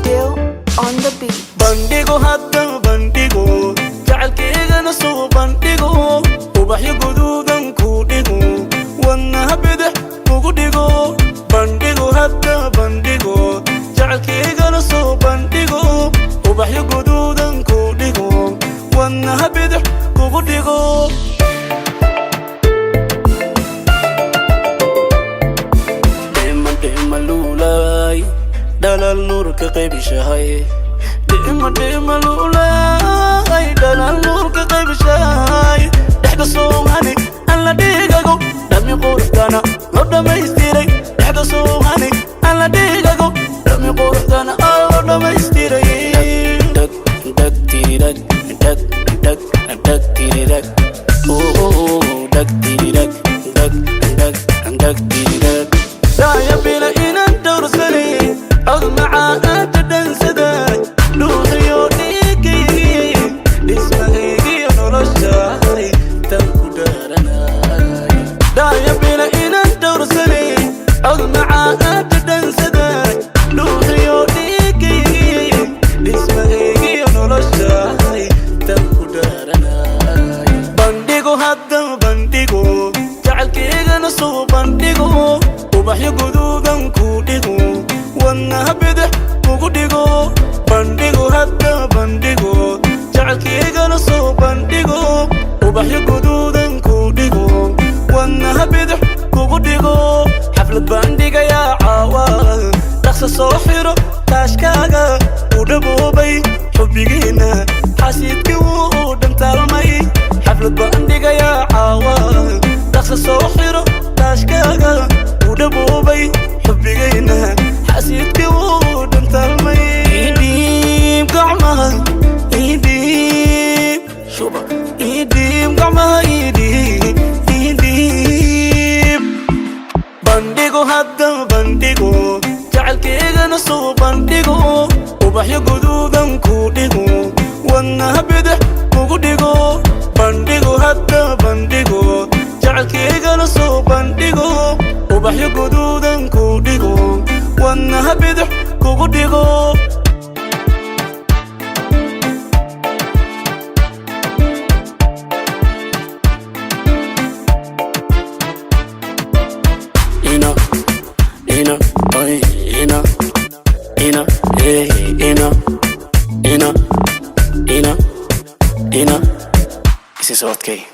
Still on the beat. Bandigo hadda bandigo jacaylkeygana soo bandhigo ubaxyo guduudan ku dhigo wadnaha bidix kugu dhigo bandigo hadda bandigo jacaylkeygana soo bandhigo ubaxyo guduudan ku dhigo wadnaha bidix kugu dhigo dalal nur ka qaybshahay dima lulay dalal nur ka qaybshahay dhexda Soomaali alla dhigago dhami qurxana loo dhamaystiray dhexda Soomaali alla dhigago dhami qurxana loo dhamaystiray dag tirak dag tirak oh dag tirak dag tirak ya bila ina dawrsani أض معاها تدنسداي لوحيو ديكي اسمعيكي ونرشاي تنكو دارناي دايا بينا إنا ندورسني أض معاها تدنسداي لوحيو ديكي اسمعيكي ونرشاي تنكو دارناي بنديقو هدا بنديقو جعلكيغا نصو بنديقو وبحيو قدوغا كوديقو wadnaha bidix kugu dhigo bandhigo hadda bandhigo jacaylkeygana soo bandhigo ubaxyo guduudan ku dhigo wadnaha bidix kugu dhigo xaflad bandhigayaa caawa dhaqso soo xiro taashkaaga u dhaboobay xubbigiina xasiidkii wuu dhantaalmay xaflad bandhigayaa caawa dhaqso soo xiro taashkaaga u dhaboobay xubbigiina حسيتك ودنت المي يديم قعمها يديم شوبا يديم قعمها يديم بنديقو هدا بنديقو جعلكيغا نصو بنديقو وبحيو قدوغا كوديقو wadnaha bidix kugu dhigo bandhigo hadda bandhigo jacaylkeygana soo bandhigo ubaxyo guduudan ku dhigo wadnaha bidix kugu dhigo This is okay.